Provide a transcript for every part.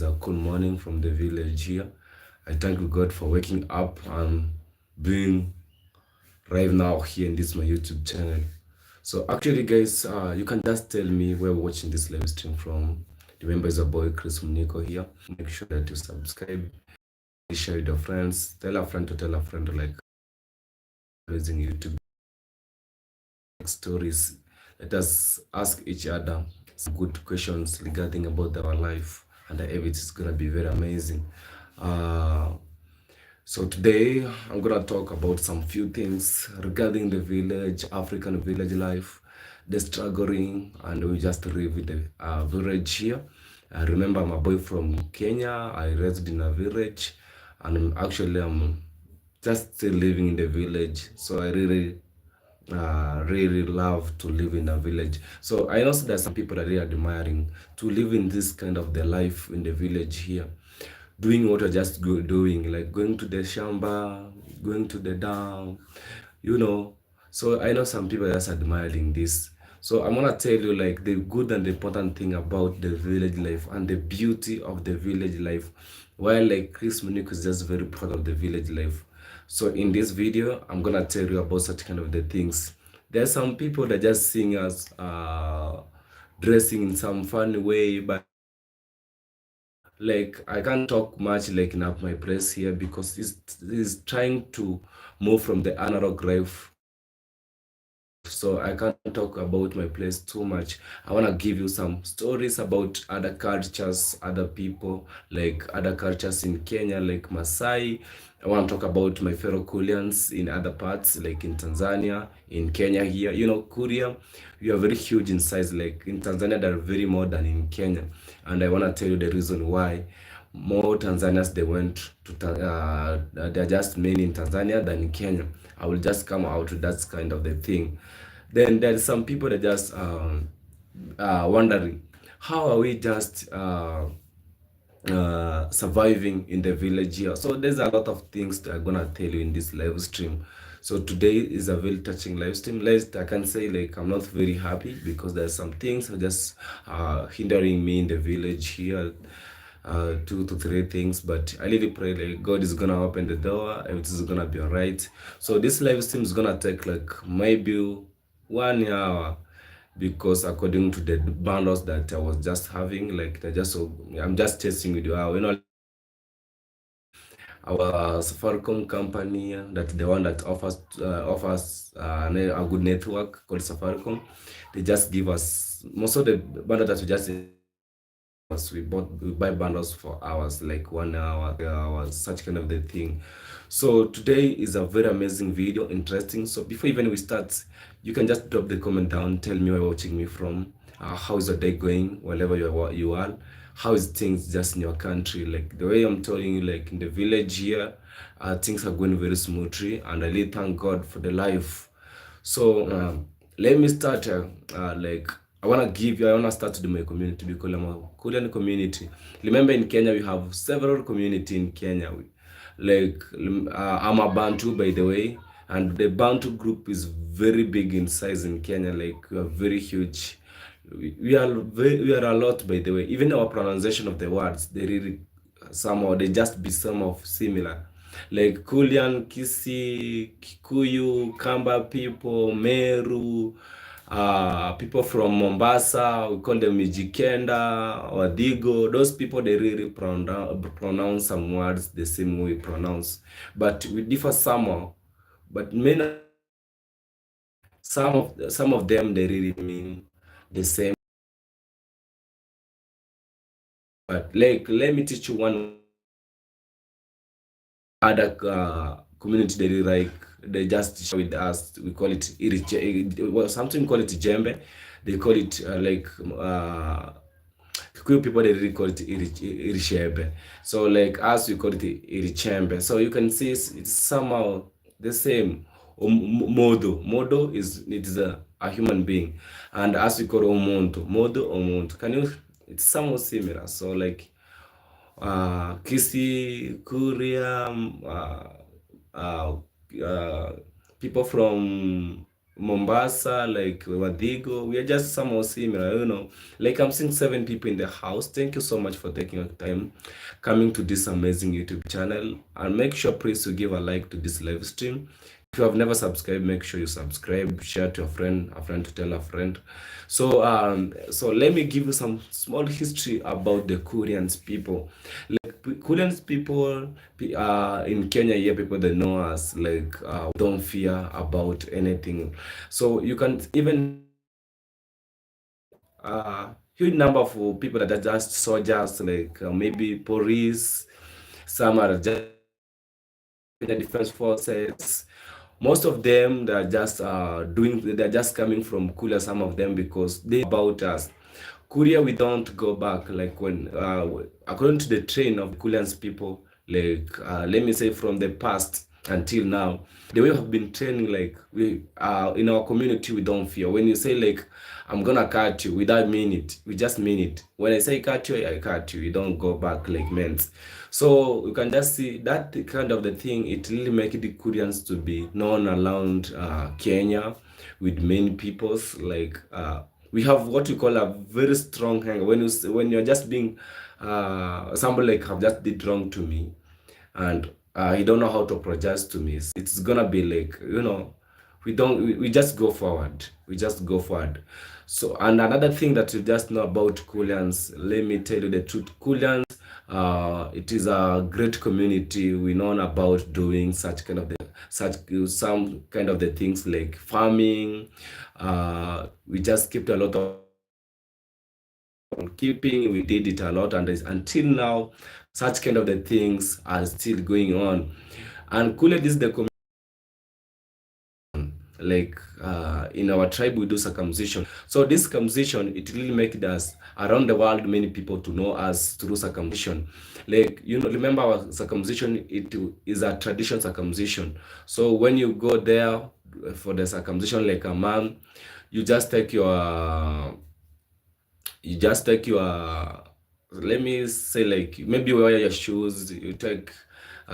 A cool morning from the village here. I thank God for waking up and being right now here in this my YouTube channel. So actually, guys, you can just tell me where you're watching this live stream from. Remember, it's a boy Chris Muniko here. Make sure that you subscribe, share with your friends, tell a friend to tell a friend to like using YouTube stories. Let us ask each other some good questions regarding about our life, and it's gonna be very amazing. Uh, So today I'm gonna talk about some few things regarding the village, African village life, the struggling, and we just live in the village here. I remember I'm a boy from Kenya. I raised in a village, and I'm just still living in the village. So I really love to live in a village. So I know there's some people that are really admiring to live in this kind of the life in the village here, doing what I just doing, like going to the shamba, going to the dam, you know. So I know some people are just admiring this. So I'm gonna tell you like the good and the important thing about the village life and the beauty of the village life. While like Chris Monique is just very proud of the village life. So in this video, I'm gonna tell you about such kind of the things. There's some people that just seeing us dressing in some fun way, but like I can't talk much like in my place here because it's trying to move from the analog life, so I can't talk about my place too much. I want to give you some stories about other cultures, other people, like other cultures in Kenya, like Masai. I want to talk about my fellow Kulians in other parts, like in Tanzania, in Kenya here. You know, Kuria, we are very huge in size. Like in Tanzania, they're very more than in Kenya. And I want to tell you the reason why more Tanzanians they went to they're just many in Tanzania than in Kenya. I will just come out with that kind of the thing. Then there's some people that just wondering how are we just surviving in the village here. So there's a lot of things that I'm gonna tell you in this live stream. So today is a very touching live stream. I can say like I'm not very happy because there's some things that just hindering me in the village here. Two to three things, but I really pray like God is gonna open the door, everything is gonna be alright. So this live stream is gonna take like maybe 1 hour, because according to the bundles that I was just having, like I'm just testing with you. You know, our Safaricom company, that the one that offers a good network called Safaricom, they just give us most of the bundles that we just we buy bundles for hours, like 1 hour, 3 hours, such kind of the thing. So today is a very amazing video, interesting. So before even we start, you can just drop the comment down, tell me where you're watching me from, how is your day going, wherever you are, how is things just in your country. Like the way I'm telling you, like in the village here, things are going very smoothly, and I really thank God for the life. So let me start. I wanna start to my community because I'm a Korean community. Remember, in Kenya we have several community in Kenya. I'm a Bantu, by the way, and the Bantu group is very big in size in Kenya. Like we are very huge. We are a lot, by the way. Even our pronunciation of the words, they really somehow they just be some of similar, like Kulian, Kisi, Kikuyu, Kamba people, Meru, people from Mombasa, we call them Mijikenda, Wadigo. Those people, they really pronounce some words the same way we pronounce, but we differ somehow. But some of them, they really mean the same. But like, let me teach you one other community they like. They just share with us. We call it something call it jembe. They call it Kikuyu people, they really call it irishebe. So like us, we call it irichembe. So you can see it's somehow the same. Modo is a human being, and as we call omonto. Can you? It's somewhat similar. So like Kisi, Korea, uh, uh, people from Mombasa, like Wadigo. We are just somehow similar. Like I'm seeing 7 people in the house. Thank you so much for taking your time coming to this amazing YouTube channel. And make sure, please, to give a like to this live stream. If you have never subscribed, make sure you subscribe, share to a friend to tell a friend. So let me give you some small history about the Koreans people. Like Koreans people in Kenya here, people that know us, like don't fear about anything. So you can even huge number of people that are just soldiers, like maybe police, some are just in the defense forces. Most of them they're just coming from Korea, some of them, because they about us. Korea, we don't go back, like when according to the train of Koreans people, like let me say from the past until now, the way we have been training, like we in our community, we don't fear. When you say like I'm gonna cut you, without mean it, we just mean it. When I say cut you, I cut you. You don't go back like men. So you can just see that kind of the thing. It really make the Koreans to be known around Kenya with many peoples. Like we have what we call a very strong hand. When you're just being somebody like have just did wrong to me, and he don't know how to apologize to me. It's gonna be like, we just go forward. We just go forward. So, and another thing that you just know about Koreans, let me tell you the truth. Koreans, it is a great community. We know about doing some kind of the things like farming. We just kept a lot of keeping. We did it a lot, and until now, such kind of the things are still going on. And Korea is the community. Like in our tribe, we do circumcision. So this circumcision, it really makes us around the world many people to know us through circumcision. Like, remember our circumcision, it is a traditional circumcision. So when you go there for the circumcision, like a man, you just take your let me say, like, maybe wear your shoes, you take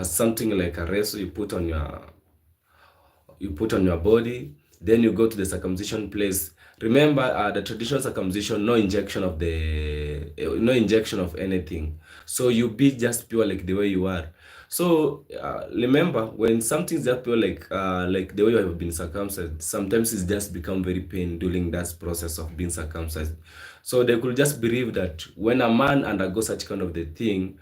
something like a wrestle, you put on your body, then you go to the circumcision place. Remember, the traditional circumcision, no injection of anything. So you be just pure like the way you are. So remember, when something's just pure like the way you have been circumcised, sometimes it's just become very pain during that process of being circumcised. So they could just believe that when a man undergoes such kind of the thing,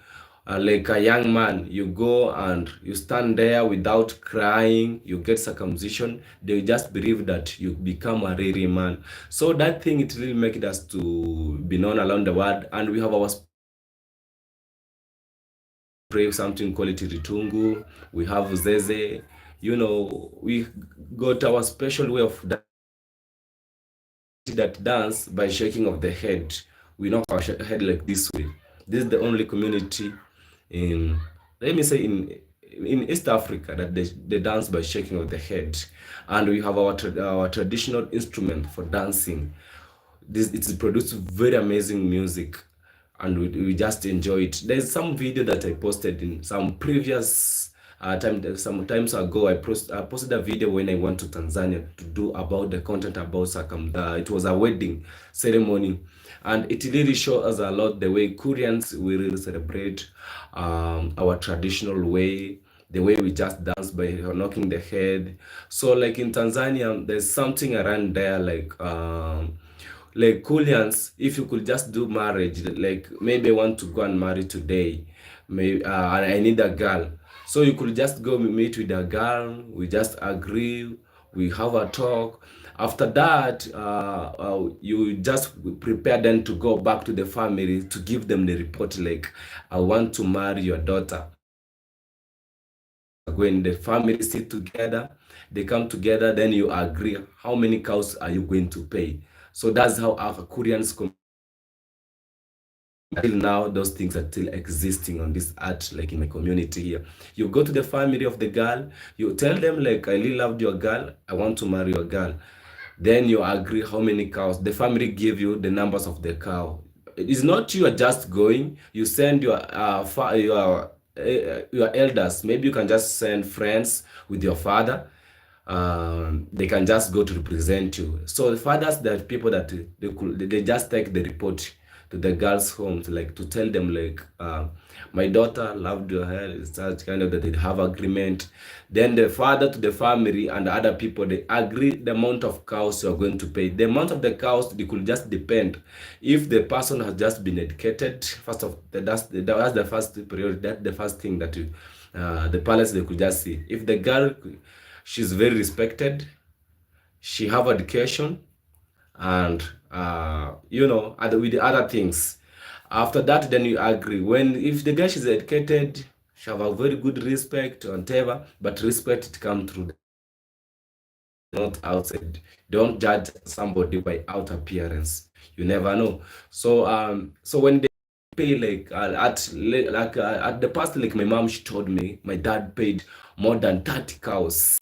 like a young man, you go and you stand there without crying, you get circumcision, they just believe that you become a really man. So that thing, it really makes us to be known around the world. And we have our spray, something called it ritungu, we have zeze, we got our special way of that dance by shaking of the head. We knock our head like this way. This is the only community in, let me say, in East Africa that they dance by shaking of the head. And we have our traditional instrument for dancing. It's produced very amazing music, and we just enjoy it. There's some video that I posted in some previous some times ago. I posted a video when I went to Tanzania to do about the content about it was a wedding ceremony, and it really shows us a lot the way Koreans, we really celebrate our traditional way, the way we just dance by knocking the head. So like in Tanzania, there's something around there, like Koreans, if you could just do marriage, like maybe I want to go and marry today, maybe and I need a girl. So you could just go meet with a girl, we just agree, we have a talk. After that, you just prepare them to go back to the family to give them the report, like, I want to marry your daughter. When the family sit together, they come together, then you agree how many cows are you going to pay. So that's how our Koreans until now, those things are still existing on this earth, like in my community here. You go to the family of the girl, you tell them, like, I really loved your girl, I want to marry your girl. Then you agree how many cows. The family give you the numbers of the cow. It's not you are just going, you send your elders. Maybe you can just send friends with your father. they can just go to represent you. So the fathers, there are people that they just take the report to the girls' homes, like to tell them like, my daughter loved your hair, such kind of that they have agreement. Then the father to the family and other people, they agree the amount of cows you are going to pay. The amount of the cows, it could just depend. If the person has just been educated, first of that's the first priority. That's the first thing that the parents, they could just see. If the girl, she's very respected, she have education, and and with the other things. After that, then you agree. When if the girl is educated, she have a very good respect and whatever, but respect it come through, not outside. Don't judge somebody by outer appearance. You never know. So when they pay like at the past, like my mom, she told me my dad paid more than 30 cows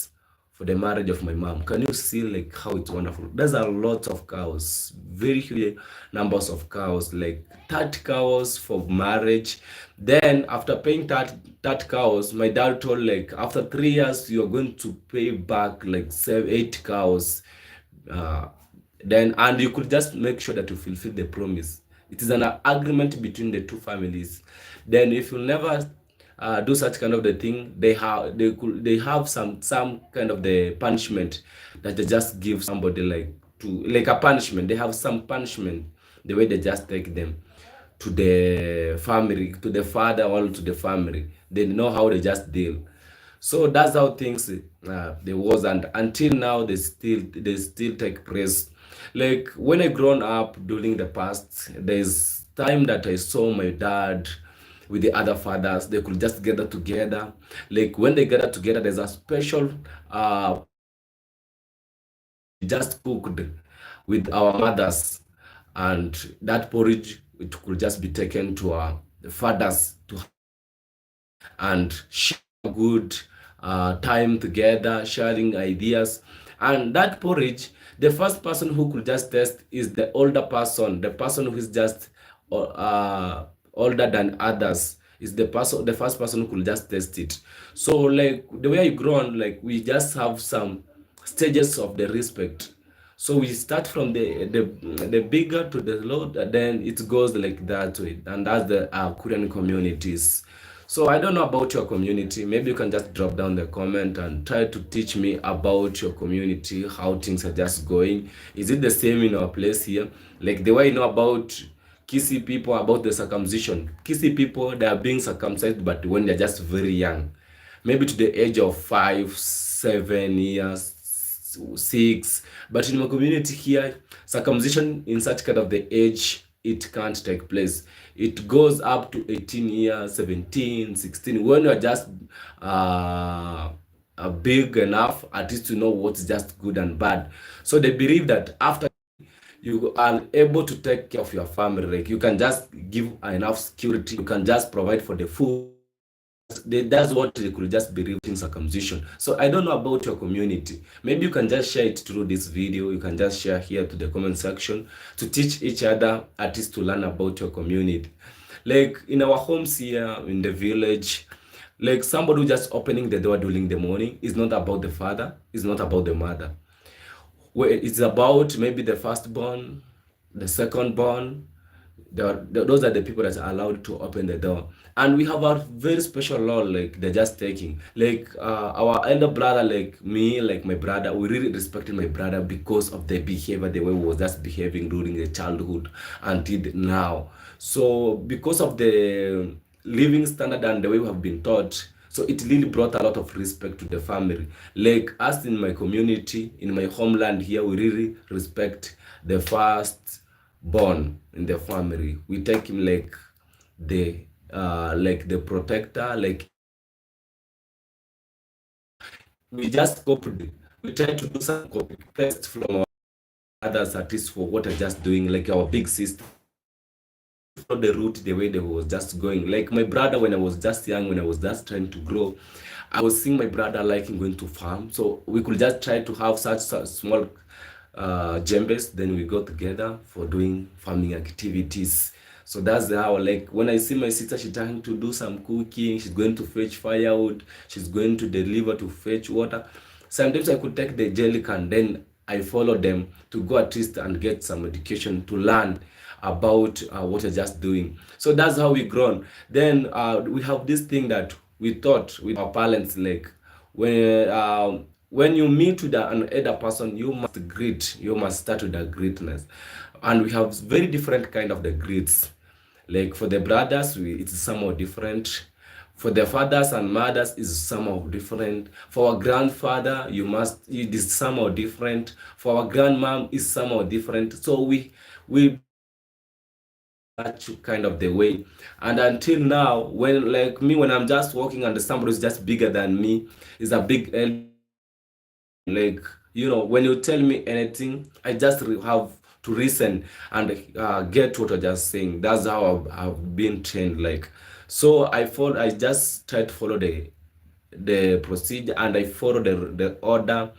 for the marriage of my mom. Can you see like how it's wonderful? There's a lot of cows, very huge numbers of cows, like 30 cows for marriage. Then after paying that cows, my dad told like after 3 years you're going to pay back like 8 cows. Uh, then and you could just make sure that you fulfill the promise. It is an agreement between the two families. Then if you never do such kind of the thing, they have some kind of the punishment that they just give somebody, like to like a punishment. They have some punishment, the way they just take them to the family, to the father or to the family. They know how they just deal. So that's how things there was, and until now they still take place. Like when I grown up during the past, there's time that I saw my dad with the other fathers. They could just gather together. Like when they gather together, there's a special just cooked with our mothers, and that porridge, it could just be taken to our fathers to and share good time together, sharing ideas. And that porridge, the first person who could just test is the older person, the person who is just older than others. Is the first person who could just test it. So like the way I grown, like we just have some stages of the respect. So we start from the bigger to the lower, then it goes like that way, and that's the Korean communities. So I don't know about your community. Maybe you can just drop down the comment and try to teach me about your community, how things are just going. Is it the same in our place here? Like the way I know about Kisi people, about the circumcision. Kisi people, they are being circumcised, but when they're just very young, maybe to the age of 5, 7 years, 6. But in my community here, circumcision in such kind of the age, it can't take place. It goes up to 18 years, 17, 16. When you're just big enough, at least to know what's just good and bad. So they believe that after you are able to take care of your family, like you can just give enough security, you can just provide for the food. That's what they could just be in circumcision. So I don't know about your community. Maybe you can just share it through this video. You can just share here to the comment section to teach each other, at least to learn about your community. Like in our homes here in the village, like somebody who just opening the door during the morning is not about the father, it's not about the mother. Well, it's about maybe the firstborn, the secondborn. Those are the people that are allowed to open the door. And we have a very special law, like they're just taking. Like our elder brother, like me, like my brother, we really respected my brother because of the behavior, the way we was just behaving during the childhood until now. So because of the living standard and the way we have been taught, so it really brought a lot of respect to the family. Like us in my community, in my homeland here, we really respect the first born in the family. We take him like the protector. Like we just copied. We try to do some copy paste from our others, at least for what are just doing. Like our big sister, follow the route the way they was just going. Like my brother, when I was just young, when I was just trying to grow, I was seeing my brother liking going to farm. So we could just try to have such small jembes. Then we go together for doing farming activities. So that's how, like when I see my sister, she's trying to do some cooking, she's going to fetch firewood, she's going to deliver to fetch water. Sometimes I could take the Jellican, then I follow them to go at least and get some education to learn about what you're just doing. So that's how we grown. Then we have this thing that we taught with our parents, like when you meet with an elder person, you must greet. You must start with the greatness, and we have very different kind of the greets. Like for the brothers, it's somehow different. For the fathers and mothers, is somehow different. For our grandfather, it is somehow different. For our grandmom, is somehow different. So we that kind of the way. And until now, when like me, when I'm just walking and somebody is just bigger than me, is a big like, when you tell me anything, I just have to listen and get what you're just saying. That's how I've been trained. Like, so I just try to follow the procedure, and I follow the order.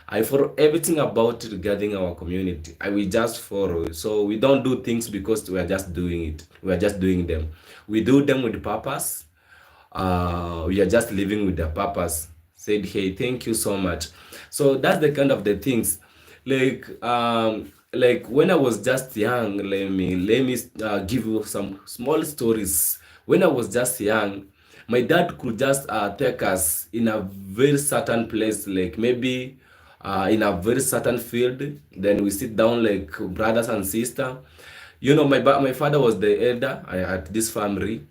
I follow everything about it regarding our community. I will just follow. So we don't do things because we are just doing it. We are just doing them. We do them with purpose. We are just living with the purpose. Said, hey, thank you so much. So that's the kind of the things. Like when I was just young, let me give you some small stories. When I was just young, my dad could just take us in a very certain place, like maybe in a very certain field. Then we sit down like brothers and sister. My father was the elder at this family.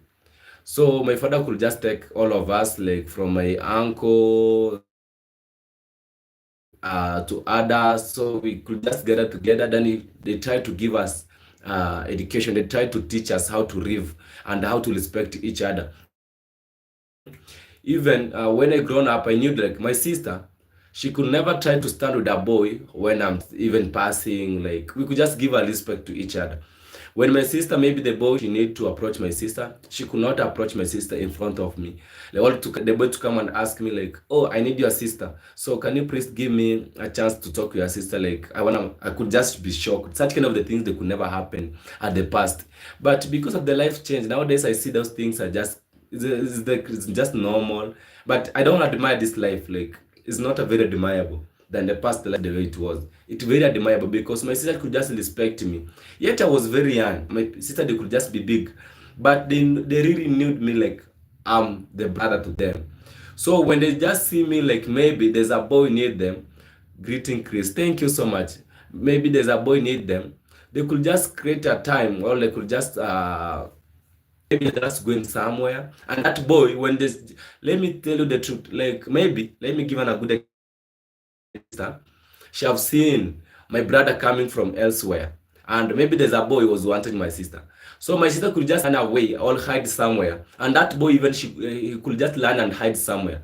So my father could just take all of us, like from my uncle to others, so we could just gather together. Then they try to give us education. They try to teach us how to live and how to respect each other. Even when I grown up, I knew like my sister, she could never try to stand with a boy when I'm even passing. Like we could just give a respect to each other. When my sister, maybe the boy, she need to approach my sister, she could not approach my sister in front of me. The boy to come and ask me like, oh, I need your sister. So can you please give me a chance to talk to your sister? Like I could just be shocked. Such kind of the things that could never happen at the past. But because of the life change, nowadays I see those things are just, it's just normal. But I don't admire this life. Like it's not a very admirable than the past life the way it was. It's very admirable because my sister could just respect me. Yet I was very young. My sister, they could just be big. But they really knew me like I'm the brother to them. So when they just see me like maybe there's a boy near them, greeting Chris, thank you so much. Maybe there's a boy near them, they could just create a time, or they could just maybe they're just going somewhere. And that boy, when this, let me tell you the truth, like maybe, let me give an a good example. She have seen my brother coming from elsewhere, and maybe there's a boy who was wanting my sister. So my sister could just run away or hide somewhere, and that boy even he could just learn and hide somewhere.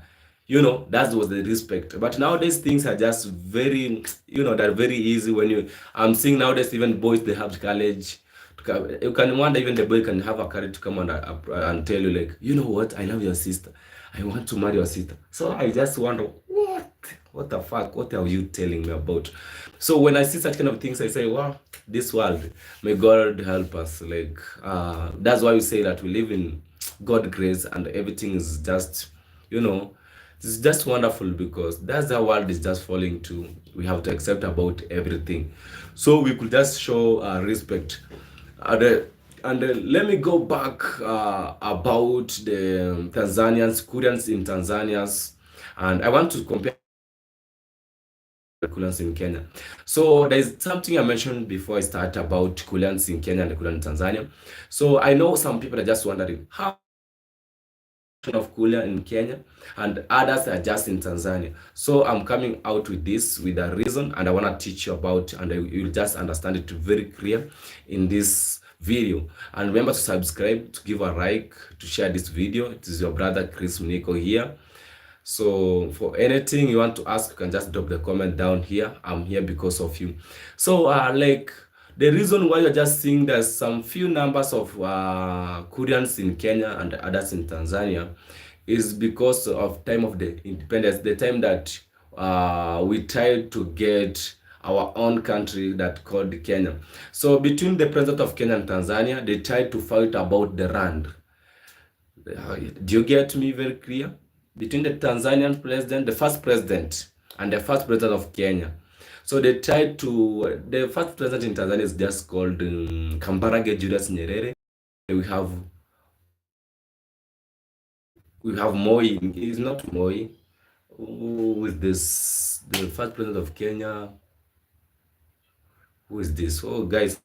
That was the respect. But nowadays things are just very, they're very easy. When I'm seeing nowadays even boys, they have courage. You can wonder even the boy can have a courage to come and tell you like, you know what, I love your sister, I want to marry your sister. So I just wonder, what the fuck, what are you telling me about? So when I see such kind of things, I say, wow, this world, may God help us. Like that's why we say that we live in God grace, and everything is just, it's just wonderful, because that's the world is just falling to. We have to accept about everything, so we could just show respect. Let me go back about the Tanzanians, Koreans in Tanzanians, and I want to compare Koreans in Kenya. So there's something I mentioned before I start about Koreans in Kenya and Koreans in Tanzania. So I know some people are just wondering how of Kulia in Kenya and others are just in Tanzania. So I'm coming out with this with a reason, and I want to teach you about, and you'll just understand it very clear in this video. And remember to subscribe, to give a like, to share this video. It is your brother Chris Muniko here. So for anything you want to ask, you can just drop the comment down here. I'm here because of you. So like the reason why you're just seeing there's some few numbers of Koreans in Kenya and others in Tanzania is because of time of the independence, the time that we tried to get our own country that called Kenya. So between the president of Kenya and Tanzania, they tried to fight about the land. Do you get me very clear? Between the Tanzanian president, the first president, and the first president of Kenya. So they tried to, the first president in Tanzania is just called Kambarage Julius Nyerere. We have Moi. It's not Moi. Who is this? The first president of Kenya. Who is this? Oh, guys,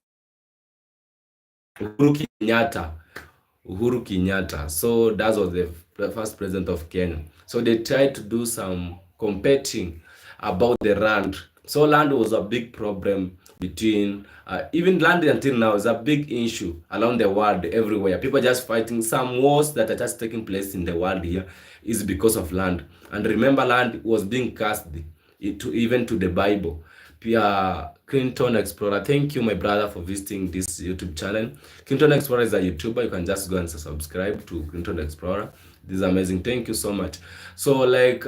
Uhuru Kenyatta. Uhuru Kenyatta. So that was the first president of Kenya. So they tried to do some competing about the land. So land was a big problem between, even land until now is a big issue around the world, everywhere. People are just fighting. Some wars that are just taking place in the world here is because of land. And remember, land was being cast even to the Bible. Clinton Explorer. Thank you, my brother, for visiting this YouTube channel. Clinton Explorer is a YouTuber. You can just go and subscribe to Clinton Explorer. This is amazing. Thank you so much. So, like,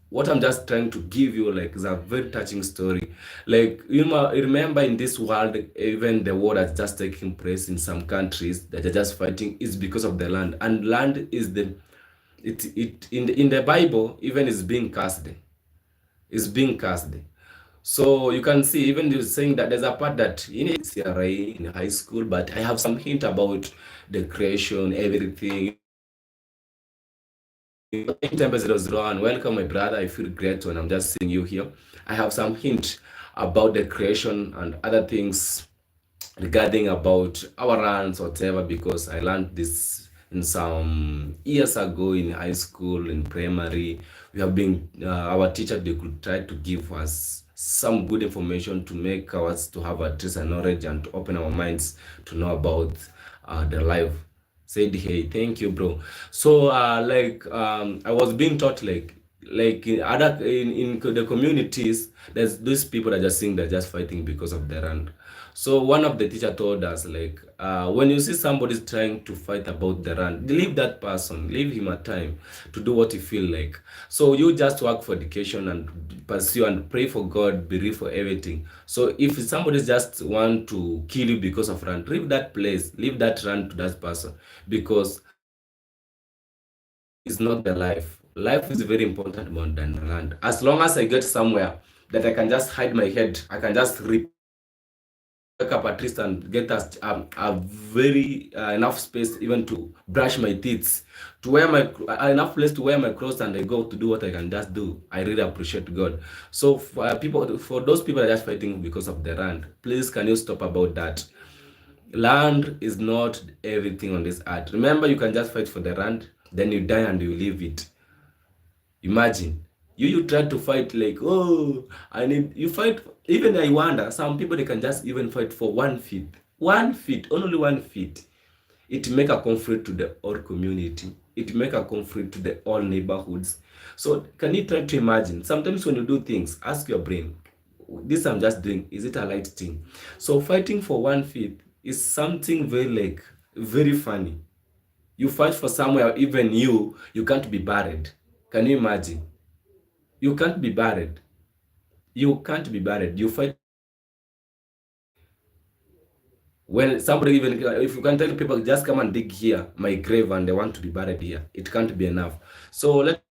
what I'm just trying to give you, like, is a very touching story. Like, you know, remember in this world, even the war that's just taking place in some countries that are just fighting is because of the land. And land is in the Bible, even is being cast. Is being cast. So you can see, even you're saying that there's a part that in CRA in high school, but I have some hint about the creation, everything. Temple 001, welcome my brother. I feel great when I'm just seeing you here. I have some hint about the creation and other things regarding about our lands, whatever, because I learned this in some years ago in high school, in primary. We have been, our teacher, they could try to give us some good information to make us to have at least a knowledge and to open our minds to know about the life. Said, hey, thank you, bro. So I was being taught like in other in the communities, there's these people that are just saying they're just fighting because of their land. So one of the teacher told us, like, when you see somebody's trying to fight about the land, leave that person, leave him a time to do what he feel like. So you just work for education and pursue and pray for God, believe for everything. So if somebody just want to kill you because of land, leave that place, leave that land to that person, because it's not the life. Life is very important more than the land. As long as I get somewhere that I can just hide my head, I can just wake up at least and get a very enough space even to brush my teeth, to wear my enough place to wear my clothes, and I go to do what I can just do. I really appreciate God. So for those people that are just fighting because of the land, please can you stop about that? Land is not everything on this earth. Remember, you can just fight for the land, then you die and you leave it. Imagine you try to fight like, oh, I need you fight. Even I wonder, some people they can just even fight for 1 feet, 1 feet, only 1 feet. It make a conflict to the whole community. It make a conflict to the all neighborhoods. So can you try to imagine? Sometimes when you do things, ask your brain, this I'm just doing, is it a light thing? So fighting for 1 feet is something very funny. You fight for somewhere, even you can't be buried. Can you imagine? You can't be buried. You can't be buried. You fight. When somebody, even if you can tell people, just come and dig here, my grave, and they want to be buried here, it can't be enough. So let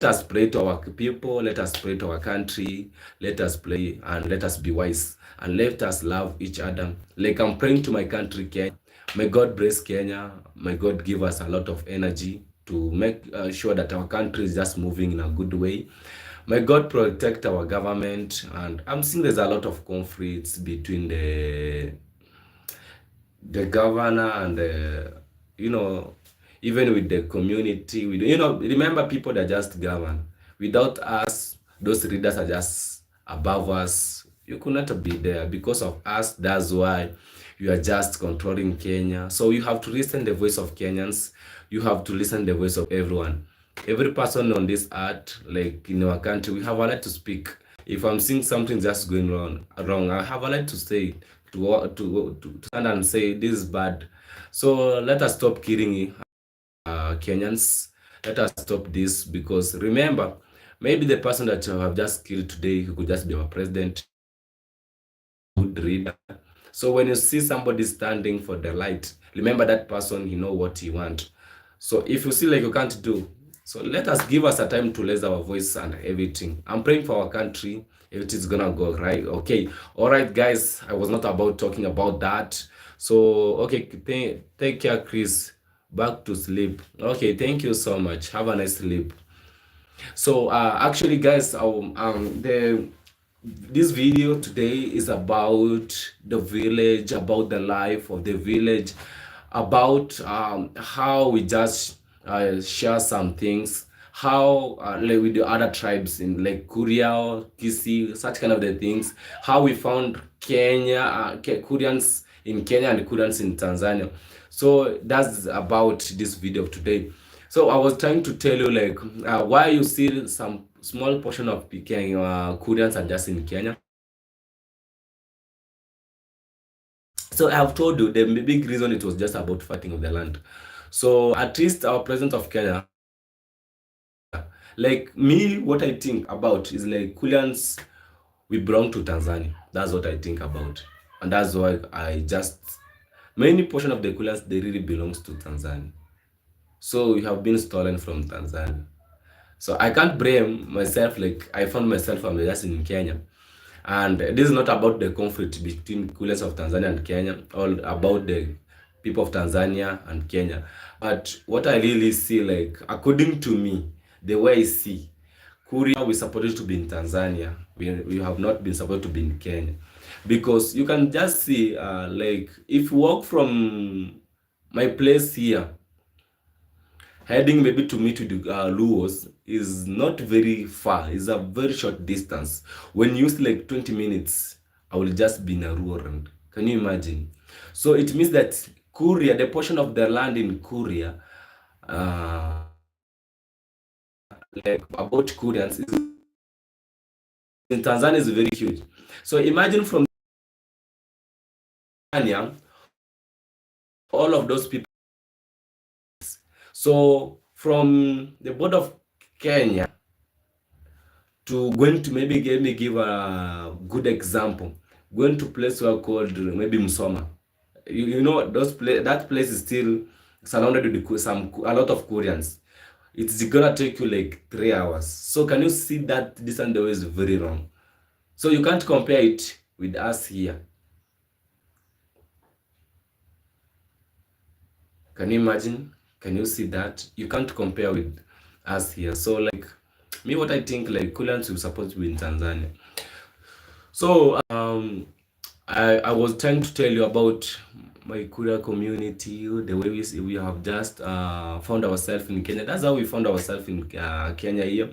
us pray to our people, let us pray to our country, let us pray and let us be wise, and let us love each other. Like I'm praying to my country, Kenya. May God bless Kenya. May God give us a lot of energy to make sure that our country is just moving in a good way. May God protect our government. And I'm seeing there's a lot of conflicts between the governor and even with the community. Remember, people that just govern. Without us, those leaders are just above us. You could not be there. Because of us, that's why you are just controlling Kenya. So you have to listen the voice of Kenyans. You have to listen the voice of everyone. Every person on this earth, like in our country, we have a right to speak. If I'm seeing something just going wrong, I have a right to say, to stand and say this is bad. So let us stop killing Kenyans. Let us stop this, because remember, maybe the person that you have just killed today, who could just be our president, good reader. So when you see somebody standing for the light, remember that person, he know what he want. So if you see like you can't do, So let us give us a time to raise our voice and everything. I'm praying for our country. Everything's gonna go right. Okay. All right, guys. I was not about talking about that. So okay, take care, Chris. Back to sleep. Okay, thank you so much. Have a nice sleep. So actually, guys, the this video today is about the village, about the life of the village, about how we just share some things, how like with the other tribes in like Kuria, Kisi, such kind of the things, how we found Kenya, Kurians in Kenya and Kurians in Tanzania. So that's about this video today. So I was trying to tell you like why you see some small portion of Kenya, Koreans are just in Kenya. So I have told you the big reason it was just about fighting of the land. So at least our president of Kenya, like me, what I think about is like Koreans, we belong to Tanzania. That's what I think about, and that's why I just many portion of the Koreans they really belongs to Tanzania. So we have been stolen from Tanzania. So I can't blame myself, like I found myself I'm just in Kenya. And this is not about the conflict between Kules of Tanzania and Kenya, or about the people of Tanzania and Kenya. But what I really see, like according to me, the way I see, Kuria we supposed to be in Tanzania. We have not been supposed to be in Kenya. Because you can just see, like if you walk from my place here, heading maybe to meet with the Luos is not very far. It's a very short distance. When you use like 20 minutes, I will just be in a rural. Can you imagine? So it means that Kuria, the portion of the land in Kuria, uh, like about Koreans, in Tanzania is very huge. So imagine from Tanzania, all of those people. So from the border of Kenya to going to maybe give a good example, going to place where called maybe Msoma. You know that place is still surrounded with a lot of Koreans. It's gonna take you like 3 hours. So can you see that distance there is very long? So you can't compare it with us here. Can you imagine? Can you see that? You can't compare with us here. So like me, what I think like Koreans will supposed to be in Tanzania. So I was trying to tell you about my Korea community, the way we have just found ourselves in Kenya. That's how we found ourselves in Kenya here.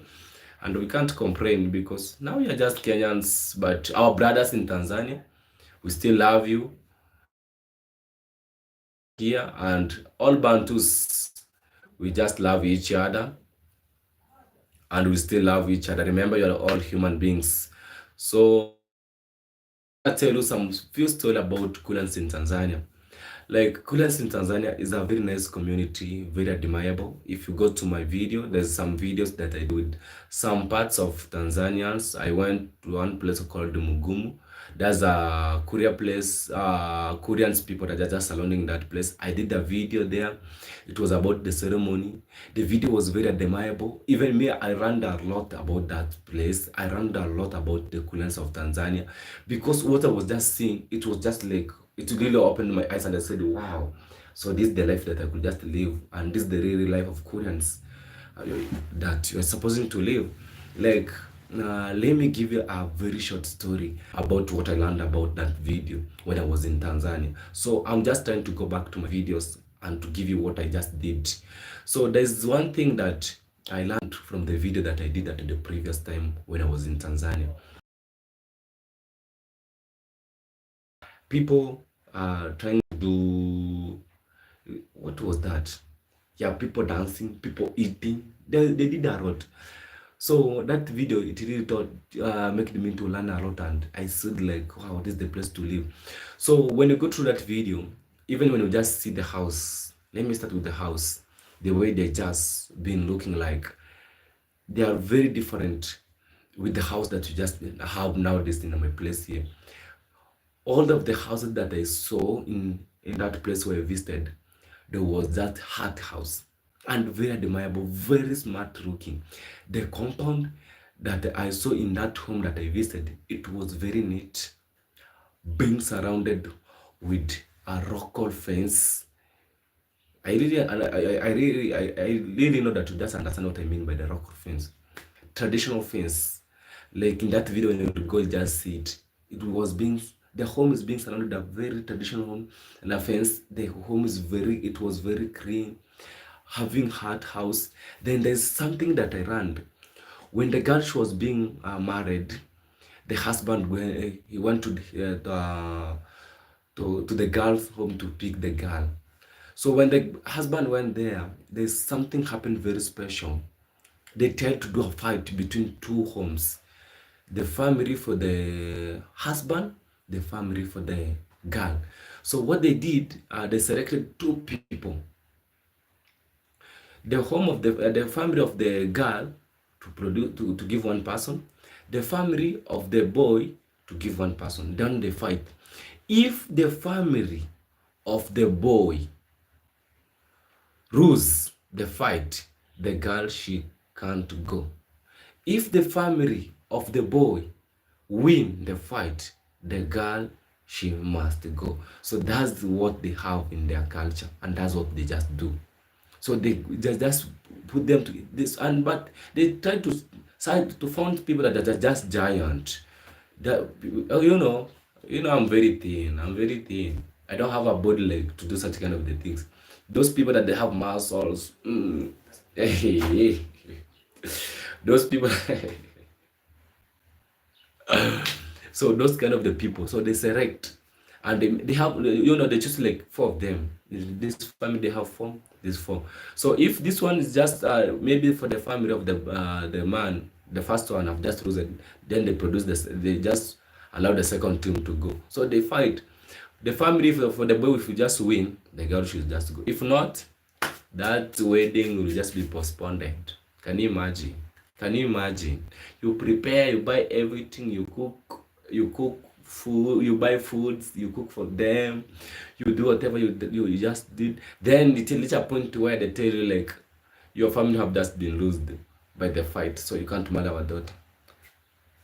And we can't complain because now we are just Kenyans, but our brothers in Tanzania, we still love you here. And all Bantus, we just love each other. And we still love each other. Remember, you're all human beings. So I'll tell you some few story about Kulans in Tanzania. Like Kulans in Tanzania is a very nice community, very admirable. If you go to my video, there's some videos that I do with some parts of Tanzanians. I went to one place called Mugumu. There's a Korea place, Koreans people that are just surrounding that place. I did a video there. It was about the ceremony. The video was very admirable. Even me, I learned a lot about that place. I learned a lot about the Koreans of Tanzania because what I was just seeing, it was just like, it really opened my eyes and I said, wow, so this is the life that I could just live, and this is the real life of Koreans that you're supposed to live. Like, let me give you a very short story about what I learned about that video when I was in Tanzania. So I'm just trying to go back to my videos and to give you what I just did. So there's one thing that I learned from the video that I did at the previous time when I was in Tanzania. People trying to do, what was that? Yeah, people dancing, people eating. They did a lot. So that video, it really taught, made me to learn a lot, and I said like, wow, this is the place to live. So when you go through that video, even when you just see the house, let me start with the house. The way they just been looking like, they are very different with the house that you just have nowadays in my place here. All of the houses that I saw in that place where I visited, there was that hut house. and very admirable, very smart looking. The compound that I saw in that home that I visited, it was very neat, being surrounded with a rock fence. I really know that you just understand what I mean by the rock fence. Traditional fence. Like in that video, when you go just see it. The home is being surrounded a very traditional home, and a fence. The home it was very clean, having hard house. Then there's something that I learned. When the girl was being married, the husband he went to the girl's home to pick the girl. So when the husband went there, there's something happened very special. They tried to do a fight between two homes. The family for the husband, the family for the girl. So what they did, they selected two people. The home of the family of the girl to give one person, the family of the boy to give one person. Then they fight. If the family of the boy lose the fight, the girl she can't go. If the family of the boy win the fight, the girl she must go. So that's what they have in their culture, and that's what they just do. So they just put them to this, and but they try to find people that are just giant. That I'm very thin. I'm very thin. I don't have a body leg to do such kind of the things. Those people that they have muscles, those people. So those kind of the people, so they select, and they have, they choose like 4 of them. This family they have 4, this 4. So if this one is just maybe for the family of the man, the first one have just chosen, then they produce this, they just allow the second team to go. So they fight. The family for the boy, if you just win, the girl should just go. If not, that wedding will just be postponed. Can you imagine? Can you imagine? You prepare, you buy everything, you cook food, you buy foods, you cook for them, you do whatever you just did. Then it reach a point where they tell you like your family have just been lost by the fight, so you can't marry our daughter.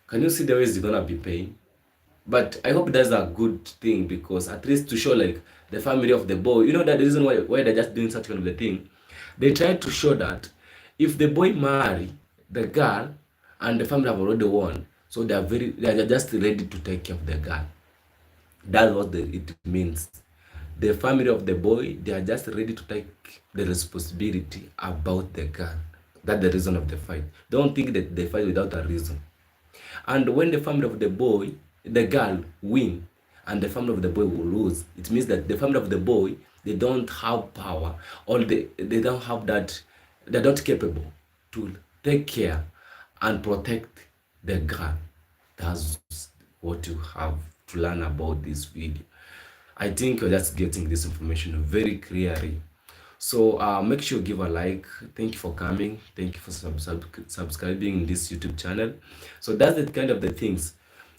Can you see the ways you're gonna be paying? But I hope that's a good thing, because at least to show like the family of the boy, that the reason why they're just doing such kind of the thing, they try to show that if the boy marry the girl and the family have already won, so they are just ready to take care of the girl. That's what it means. The family of the boy, they are just ready to take the responsibility about the girl. That's the reason of the fight. Don't think that they fight without a reason. And when the family of the boy, the girl win, and the family of the boy will lose, it means that the family of the boy, they don't have power, or they don't have that, they're not capable to take care and protect the girl. That's what you have to learn about this video. I think you're just getting this information very clearly. So make sure you give a like. Thank you for coming. Thank you for subscribing in this YouTube channel. So that's the kind of the things.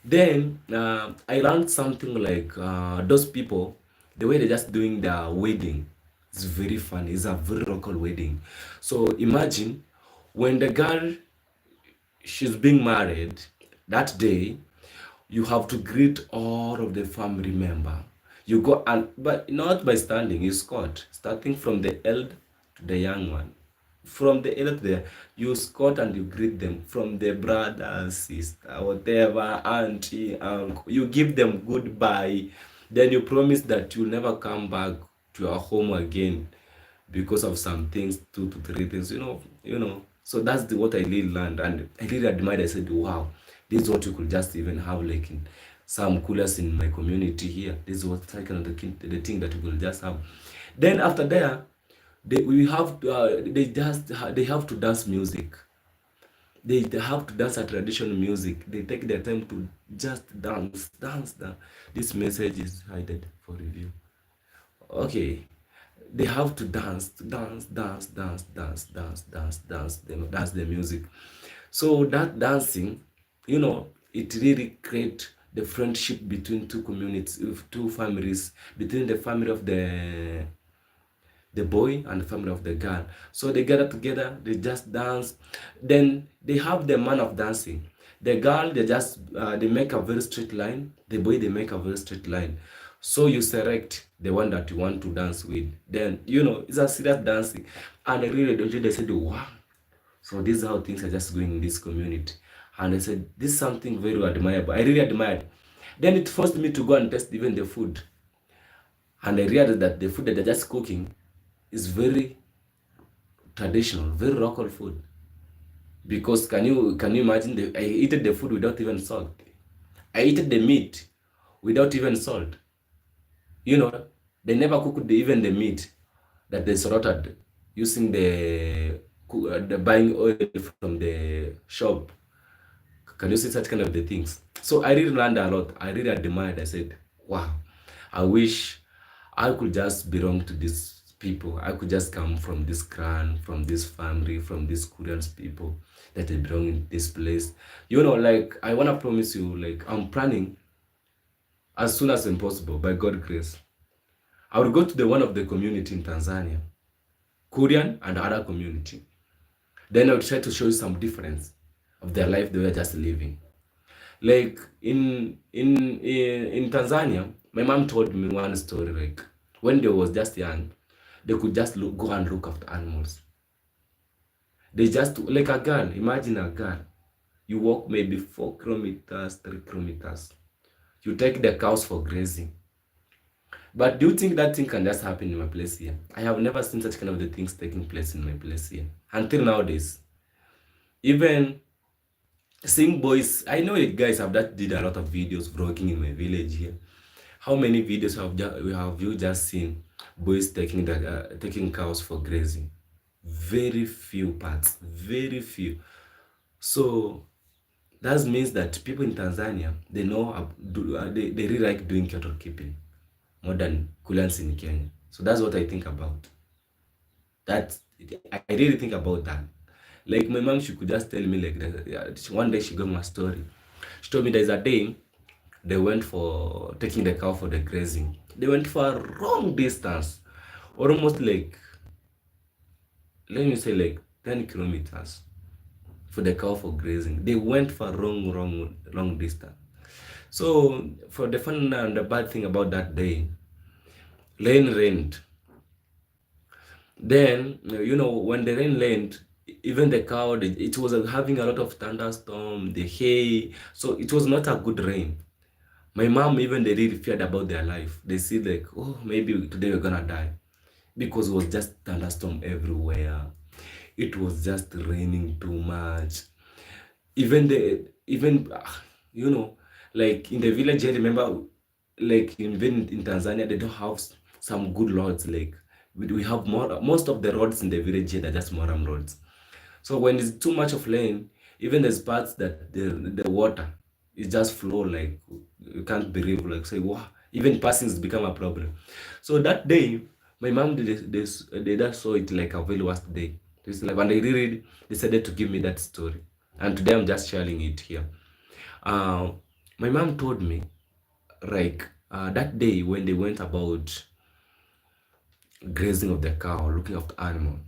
Then I learned something like those people, the way they're just doing their wedding, it's very funny. It's a very local wedding. So imagine when the girl, she's being married, that day you have to greet all of the family member. You go, and but not by standing, you escort, starting from the elder to the young one. From the elder to the, you escort and you greet them, from the brother, sister, whatever, auntie, uncle. You give them goodbye. Then you promise that you'll never come back to your home again because of some things, 2 to 3 things, So that's what I really learned, and I really admired. I said, wow, this is what you could just even have like in some coolers in my community here. This is what kind of the thing that we will just have. Then after there, they have to dance music. They have to dance a traditional music. They take their time to just dance. This message is hidden for review. Okay. They have to dance the music. So that dancing, it really creates the friendship between two communities, two families, between the family of the the boy and the family of the girl. So they gather together, they just dance. Then they have the man of dancing. The girl, they just they make a very straight line. The boy, they make a very straight line. So you select the one that you want to dance with. Then it's a serious dancing, and I really don't. They said, wow. So this is how things are just going in this community. And I said, this is something very admirable. I really admired. Then it forced me to go and test even the food. And I realized that the food that they're just cooking is very traditional, very local food. Because can you imagine, I ate the food without even salt. I ate the meat without even salt. They never cooked even the meat that they slaughtered using the buying oil from the shop. Can you see such kind of the things? So I really learned a lot. I really admired. I said, wow, I wish I could just belong to these people. I could just come from this clan, from this family, from these Korean people that they belong in this place. Like, I want to promise you, like, I'm planning as soon as possible, by God's grace. I will go to the one of the community in Tanzania, Korean and other community. Then I will try to show you some difference of their life they were just living. Like in Tanzania, my mom told me one story. Like when they was just young, they could just go and look after animals. They just, like a girl, imagine a girl. You walk maybe 4 kilometers, 3 kilometers. You take the cows for grazing. But do you think that thing can just happen in my place here? I have never seen such kind of the things taking place in my place here until nowadays. Even seeing boys, I know you guys have did a lot of videos vlogging in my village here. How many videos have you just seen boys taking cows for grazing? Very few parts, very few. So that means that people in Tanzania, they know they really like doing cattle keeping more than Kulans in Kenya. So that's what I think about. I really think about that. Like my mom, she could just tell me like that. One day she got my story. She told me there's a day they went for taking the cow for the grazing. They went for a long distance, almost like, let me say like 10 kilometers for the cow for grazing. They went for a long distance. So for the fun and the bad thing about that day, rain rained. Then when the rain rained, even the cow, it was having a lot of thunderstorm, the hay, so it was not a good rain. My mom, even they really feared about their life. They said like, oh, maybe today we're gonna die, because it was just thunderstorm everywhere. It was just raining too much. Even like in the village, I remember, like even in Tanzania, they don't have some good roads. Like we have most of the roads in the village here, they're just moram roads. So when it's too much of rain, even there's parts that the water is just flow, like you can't believe, like say, wow, even passing has become a problem. So that day, my mom they just saw it like a very worst day. It's like when they really decided to give me that story, and today I'm just sharing it here. My mom told me, like that day when they went about grazing of the cow, looking after animal.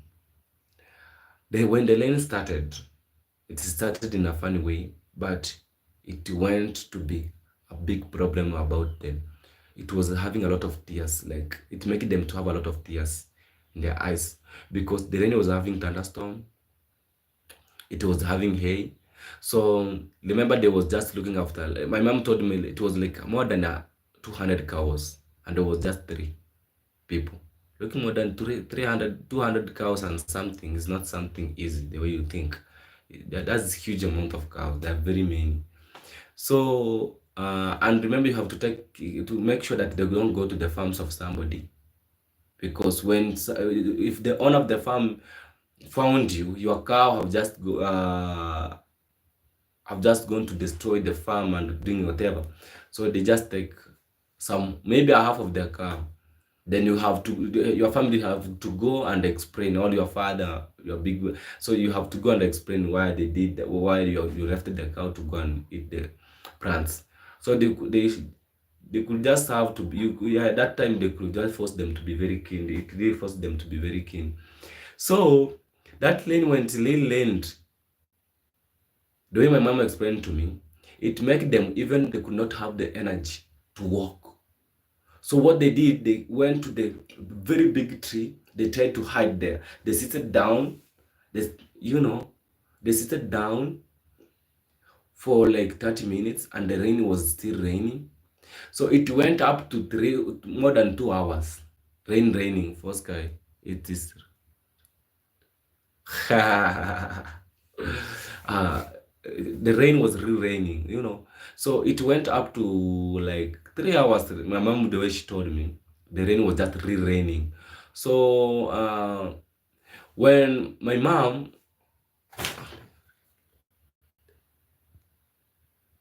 When the lane started, it started in a funny way, but it went to be a big problem about them. It was having a lot of tears, like it made them to have a lot of tears in their eyes, because the rain was having thunderstorm, it was having hay. So remember, they was just looking after, my mom told me it was like more than 200 cows, and there was just 3 people. Looking more than 200 cows and something is not something easy the way you think. That's a huge amount of cows. There are very many. So and remember, you have to make sure that they don't go to the farms of somebody, because if the owner of the farm found you, your cow have just gone to destroy the farm and doing whatever. So they just take maybe a half of their cow. Then your family have to go and explain, all your father, your big, so you have to go and explain why they did that, why you left the cow to go and eat the plants. So they could just have to be, yeah, that time they could just force them to be very keen. It really forced them to be very keen. So that rain, when it rained, the way my mom explained to me, it made them, even they could not have the energy to walk. So what they did, they went to the very big tree. They tried to hide there. They sit down. They, you know, they sit down for like 30 minutes, and the rain was still raining. So it went up to more than 2 hours. Raining for sky. It is uh, the rain was raining. So it went up to like 3 hours. My mom, the way she told me, the rain was just raining. So when my mom,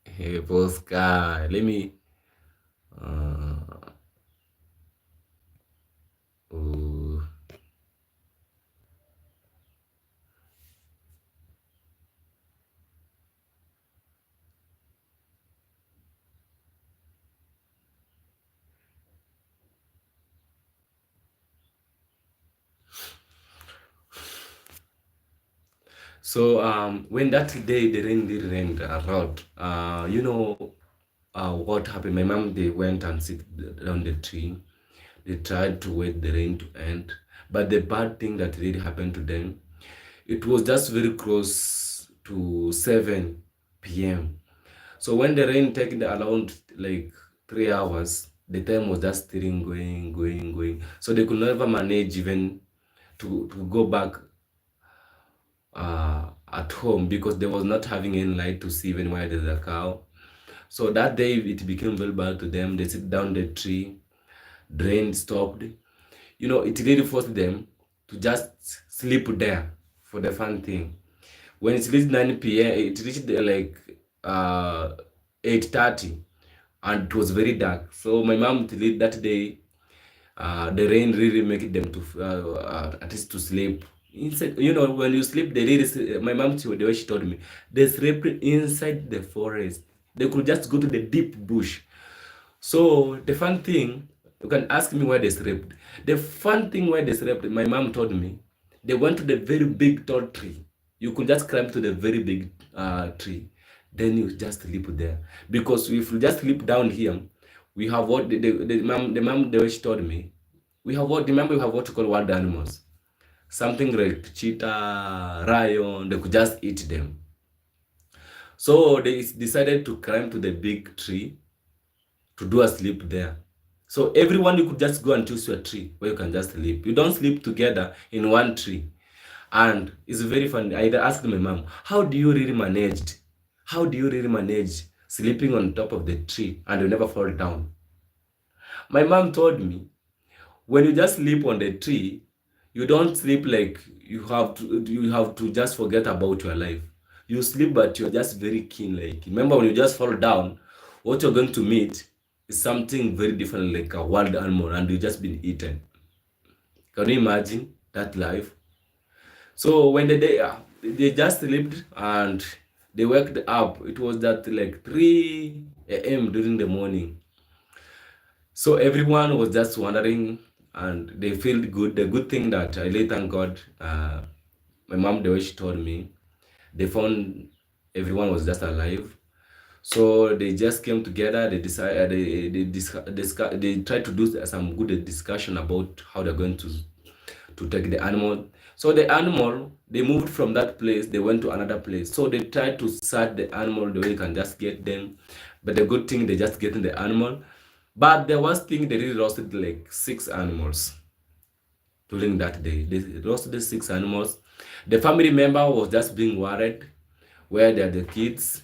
hey, Posca, let me. Oh. So when that day the rain did rain a lot, what happened? My mom, they went and sit down the tree. They tried to wait the rain to end, but the bad thing that really happened to them, it was just very close to 7 p.m. So when the rain taken around like 3 hours, the time was just still going. So they could never manage even to go back at home, because they was not having any light to see even where there's a cow. So that day it became very bad to them. They sit down the tree, drain stopped. It really forced them to just sleep there for the fun thing. When it reached 9 p.m., it reached like 8:30, and it was very dark. So my mom that day, the rain really make them to at least to sleep inside. When you sleep, they really, my mom, the way she told me, they sleep inside the forest. They could just go to the deep bush. So the fun thing, you can ask me why they slept. The fun thing why they slept, my mom told me, they went to the very big tall tree. You could just climb to the very big tree. Then you just sleep there. Because if you just sleep down here, we have what the mom, the way she told me, we have what, remember, we have what you call wild animals. Something like cheetah, lion, they could just eat them. So they decided to climb to the big tree to do a sleep there. So everyone, you could just go and choose your tree where you can just sleep. You don't sleep together in one tree. And it's very funny. I asked my mom, how do you really manage sleeping on top of the tree and you never fall down? My mom told me, when you just sleep on the tree, you don't sleep like you have to just forget about your life. You sleep, but you're just very keen. Like, remember, when you just fall down, what you're going to meet is something very different, like a wild animal, and you just been eaten. Can you imagine that life? So when they just slept and they waked up, it was that like 3 a.m. during the morning. So everyone was just wondering, and they feel good. The good thing that I really thank God, my mom, the way she told me, they found everyone was just alive. So they just came together. They decided, they tried to do some good discussion about how they're going to take the animal. So the animal, they moved from that place, they went to another place. So they tried to search the animal the way you can just get them. But the good thing, they just getting the animal. But the worst thing, they really roasted like 6 animals during that day. They roasted 6 animals. The family member was just being worried where they're the kids.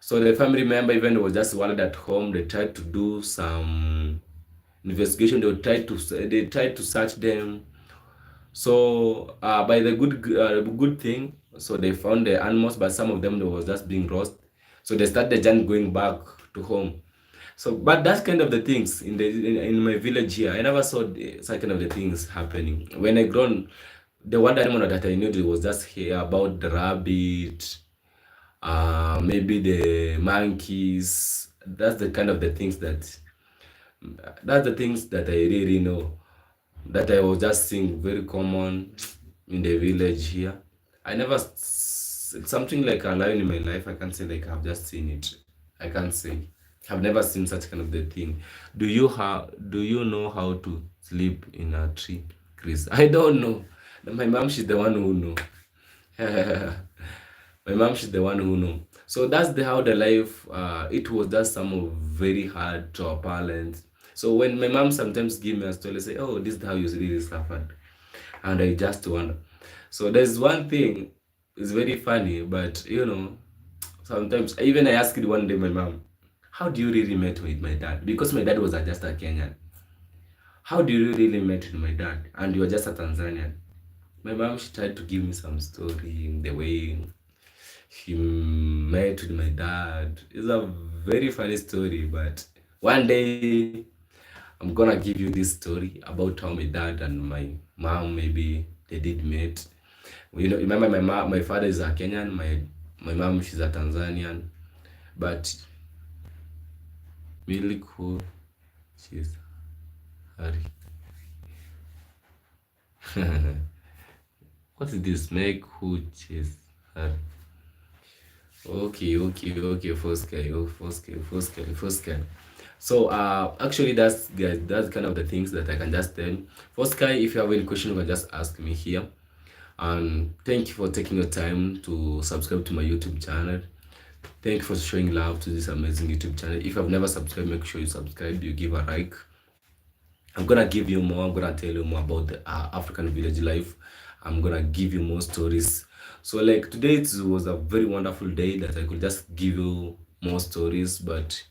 So the family member even was just worried at home. They tried to do some investigation. They tried to search them. So by the good thing, so they found the animals, but some of them, they was just being roasted. So they started the journey going back to home. So, but that's kind of the things in my village here. I never saw such kind of the things happening. When I grown, the one animal that I knew, it was just here about the rabbit, maybe the monkeys. That's the kind of the things that That's the things that I really know, that I was just seeing very common in the village here. I never something like a lion in my life. I can't say like I've just seen it. I can't say I've never seen such kind of the thing. Do you know how to sleep in a tree, Chris? I don't know. My mom, she's the one who know. My mom, she's the one who know. So that's the how the life. It was just some of very hard to our parents. So when my mom sometimes give me a story, say, "Oh, this is how you really suffered," and I just wonder. So there's one thing. It's very funny, but sometimes even I asked it one day my mom, "How do you really met with my dad?" Because my dad was just a Kenyan. "How do you really met with my dad? And you are just a Tanzanian?" My mom, she tried to give me some story, the way he met with my dad. It's a very funny story, but one day I'm gonna give you this story about how my dad and my mom maybe they did meet. Remember my father is a Kenyan, my mom, she's a Tanzanian, but Miliku, she's Harry. What is this? Make who chase Harry? Okay, first guy. So actually that's guys, that's kind of the things that I can just tell. First guy, if you have any question, you can just ask me here. And thank you for taking your time to subscribe to my YouTube channel. Thank you for showing love to this amazing YouTube channel. If you have never subscribed, make sure you subscribe, you give a like. I'm gonna give you more. I'm gonna tell you more about the African village life. I'm gonna give you more stories. So like today it was a very wonderful day that I could just give you more stories, but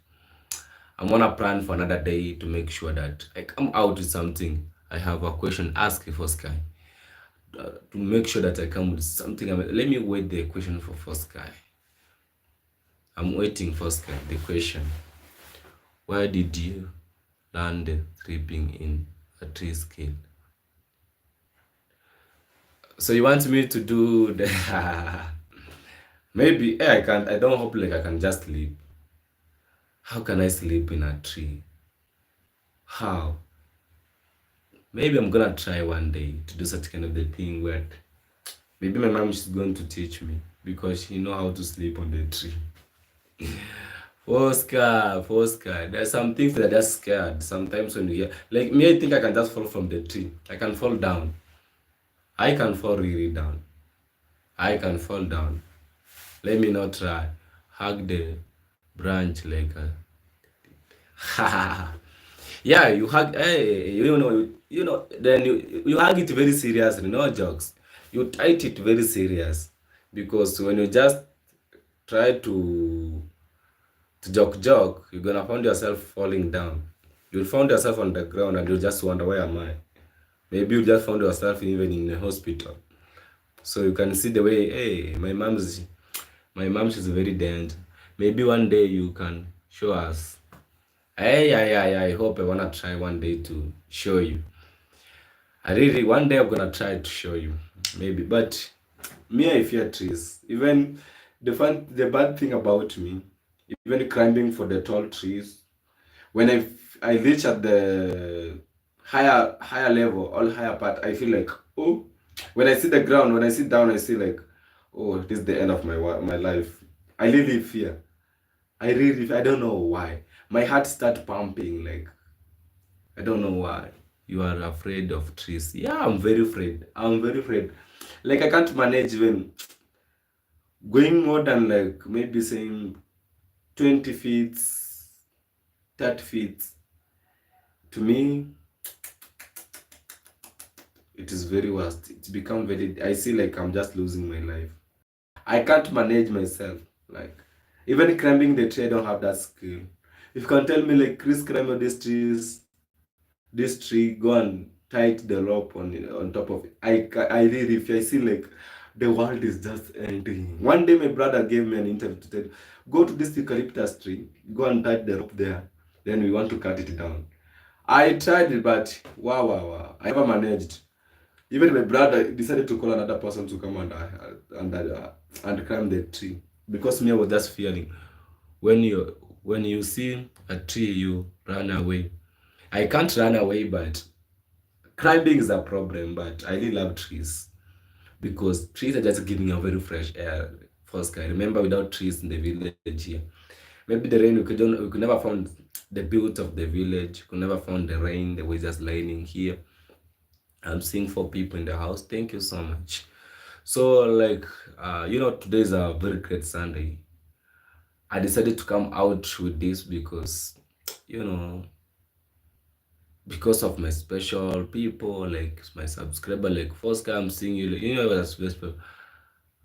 I'm gonna plan for another day to make sure that I come out with something. I have a question ask for Sky to make sure that I come with something. Let me wait the question for first guy. I'm waiting for Sky. The question: why did you learn sleeping in a tree scale? So you want me to do the maybe I can't. I don't hope like I can just sleep. How can I sleep in a tree? How? Maybe I'm gonna try one day to do such kind of the thing where maybe my mom is going to teach me because she know how to sleep on the tree. Oscar. There's some things that are just scared. Sometimes when you hear, like me, I think I can just fall from the tree. I can fall down. I can fall really down. I can fall down. Let me not try. Hug the branch like a yeah, you hug hey, then you hug it very seriously, no jokes. You tight it very serious because when you just try to joke, you're gonna find yourself falling down. You'll find yourself on the ground and you'll just wonder where am I? Maybe you just found yourself even in the hospital. So you can see the way, hey, my mom she's very danger. Maybe one day you can show us. Hey, I hope I wanna try one day to show you. One day I'm gonna try to show you. Maybe. But me, I fear trees. Even the bad thing about me, even climbing for the tall trees, when I reach at the higher level or higher part, I feel like, oh, when I see the ground, when I sit down, I see like, oh, this is the end of my life. I really fear. I don't know why. My heart start pumping like I don't know why. You are afraid of trees. Yeah, I'm very afraid. I'm very afraid. Like I can't manage when going more than like maybe saying 20 feet, 30 feet. To me, it is very worst. It's become very, I see like I'm just losing my life. I can't manage myself. Like, even climbing the tree, I don't have that skill. If you can tell me like, Chris, climb on this tree, go and tight the rope on top of it. I really, if I see like, the world is just ending. One day my brother gave me an interview to tell, go to this eucalyptus tree, go and tight the rope there. Then we want to cut it down. I tried it, but wow. I never managed. Even my brother decided to call another person to come and climb the tree because me I was just fearing when you see a tree you run away. I can't run away, but climbing is a problem. But I really love trees because trees are just giving a very fresh air for sky. Remember, without trees in the village here, maybe the rain we could never found the beauty of the village. We could never found the rain. The way just raining here. I'm seeing 4 people in the house. Thank you so much. So like today is a very great Sunday. I decided to come out with this because you know because of my special people, like my subscriber, like first guy I'm seeing you, as special.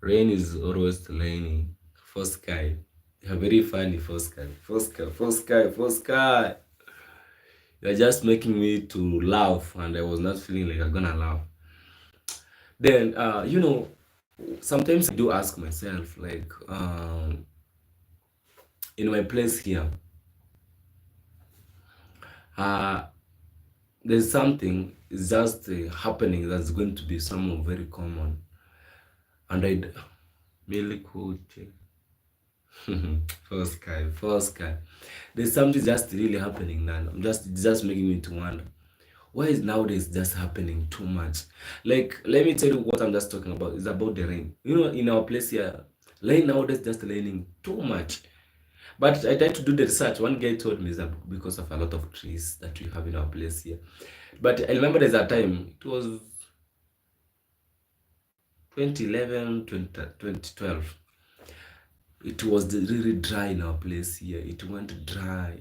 Rain is always raining. First guy, you're very funny. First guy, first guy, first guy, first guy. You're just making me to laugh, and I was not feeling like I'm gonna laugh. Then sometimes I do ask myself, like, in my place here, uh, there's something is just happening that's going to be someone very common, and I really cool. First guy. There's something just really happening now. It's just making me to wonder why is nowadays just happening too much. Like, let me tell you what I'm just talking about. It's about the rain. In our place here, rain nowadays just raining too much. But I tried to do the research. One guy told me that because of a lot of trees that we have in our place here. But I remember there's a time, it was 2011, 2012. It was really dry in our place here. It went dry.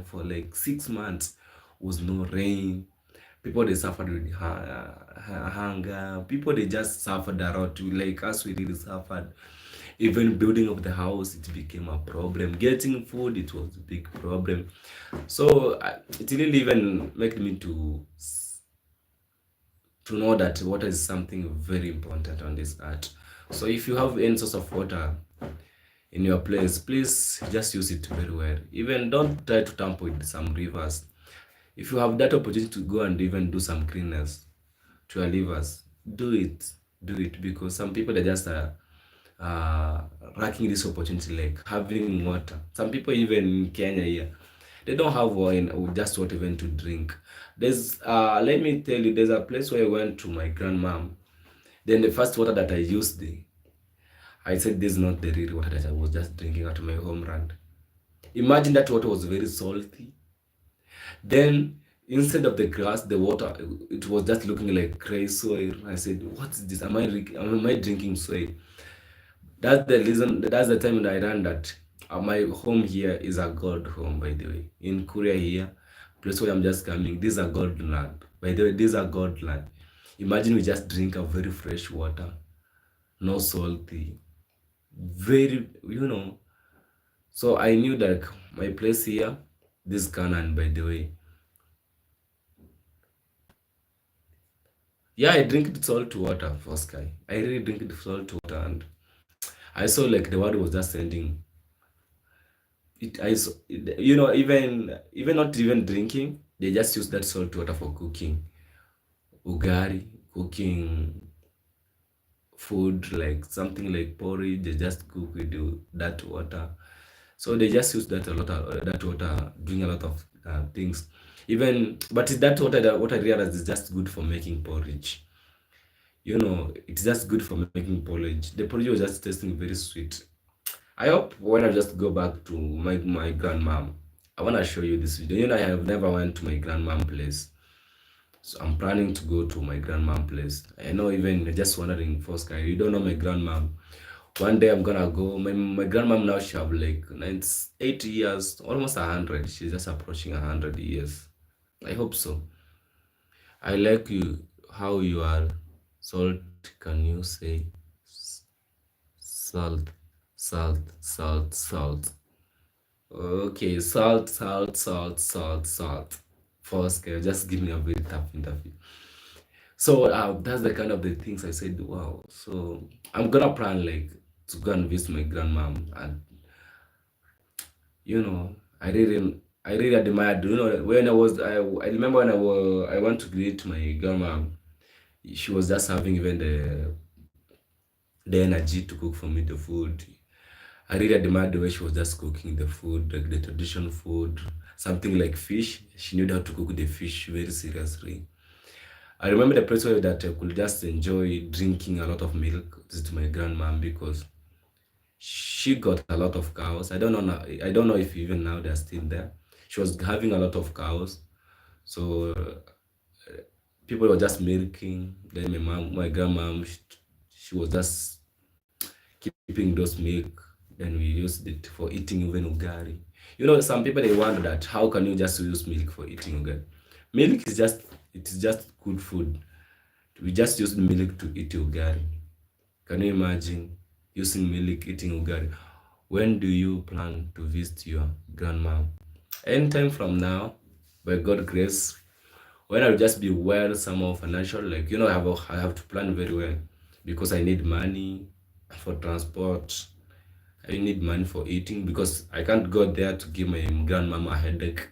For like 6 months. Was no rain. People they suffered with hunger. People they just suffered a lot. Like us, we really suffered. Even building of the house, it became a problem. Getting food, it was a big problem. So it really even made me to know that water is something very important on this earth. So if you have any source of water in your place, please just use it very well. Even don't try to tamper with some rivers. If you have that opportunity to go and even do some cleanness to your rivers, do it. Do it, because some people they just lacking this opportunity, like having water. Some people even in Kenya here, they don't have wine or just water even to drink. There's let me tell you, there's a place where I went to my grandmom. Then the first water that I used, I said this is not the real water that I was just drinking at my homeland. Imagine that water was very salty. Then instead of the grass, the water, it was just looking like gray soil. I said, what is this? Am I drinking soil? That's the reason. That's the time that I learned that my home here is a gold home, by the way. In Korea here, place where I'm just coming, this is a gold land. By the way, this is a gold land. Imagine we just drink a very fresh water, no salty, very, So I knew that my place here, this Canaan, by the way. Yeah, I drink the salt water for sky. I really drink the salt water, and I saw like the world was just sending it. Even not even drinking, they just use that salt water for cooking ugari, cooking food like something like porridge. They just cook with that water. So they just use that that water doing a lot of things. But that water, what I realized is just good for making porridge. It's just good for making porridge. The porridge was just tasting very sweet. I hope when I just go back to my grandmom, I want to show you this video. I have never went to my grandmom place. So I'm planning to go to my grandmom place. I know even just wondering, first guy, you don't know my grandmom. One day I'm gonna go. My grandmom now, she have like 80 years, almost 100. She's just approaching 100 years. I hope so. I like you, how you are. Salt, can you say salt, salt, salt, salt? Okay, salt, salt, salt, salt, salt. First, just give me a very tough interview. So that's the kind of the things I said. Wow. So I'm gonna plan like to go and visit my grandmom, and I really admired. When I remember when I went to greet my grandmom, she was just having even the energy to cook for me the food. I really admired the way she was just cooking the food, like the traditional food, something like fish. She knew how to cook the fish very seriously. I remember the place where that I could just enjoy drinking a lot of milk. This is my grandmom because she got a lot of cows. I don't know now, I don't know if even now they're still there. She was having a lot of cows, so people were just milking. Then my grandmom, she was just keeping those milk. Then we used it for eating even ugali. You know, some people they wonder that how can you just use milk for eating ugali? Milk is just, it is just good food. We just use milk to eat ugali. Can you imagine using milk eating ugali? When do you plan to visit your grandma? Anytime from now, by God's grace. When I'll just be well somehow financial, like you know, I have to plan very well because I need money for transport. I need money for eating because I can't go there to give my grandmama a headache.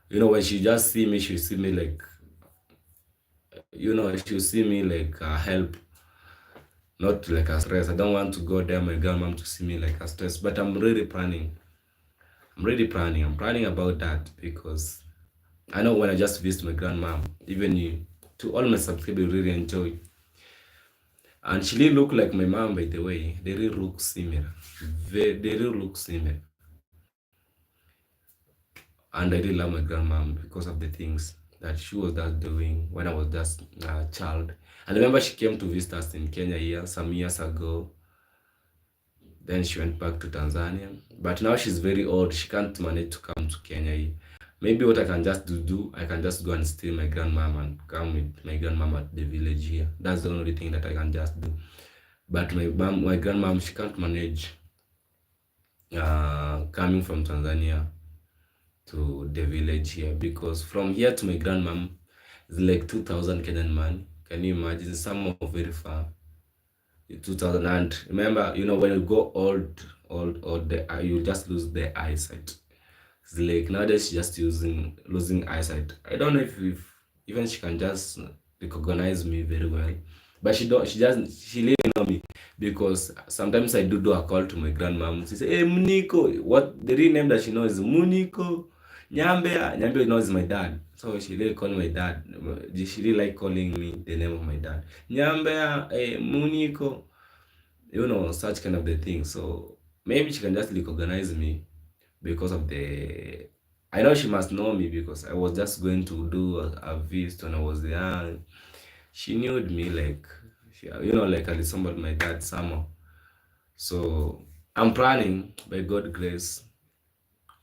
You know, when she just see me, she see me like, you know, she'll see me like help, not like a stress. I don't want to go there, my grandmom to see me like a stress, but I'm really planning. I'm planning about that because I know when I just visit my grandmom, even you, to all my subscribers really enjoy. And she really look like my mom, by the way. They really look similar. They really look similar. And I really love my grandmom because of the things that she was just doing when I was just a child. And I remember she came to visit us in Kenya here some years ago. Then she went back to Tanzania. But now she's very old. She can't manage to come to Kenya here. Maybe what I can just do, I can just go and stay my grandmom and come with my grandmom at the village here. That's the only thing that I can just do. But my grandmom, she can't manage coming from Tanzania to the village here because from here to my grandmom is like 2,000 Kenyan money. Can you imagine? Some are very far. 2,000, and remember, you know, when you go old, you just lose the eyesight. It's like nowadays she's just losing eyesight. I don't know if even she can just recognize me very well, but she really know me because sometimes I do a call to my grandmom. She say, "Hey Muniko," what the real name that she knows is Muniko. Nyambe knows my dad, so she really call my dad. She really like calling me the name of my dad. Nyambe, hey Muniko, you know, such kind of the thing. So maybe she can just recognize me because of the, I know she must know me because I was just going to do a visit when I was young. She knew me like, you know, like I resembled my dad somehow. So I'm planning by God's grace.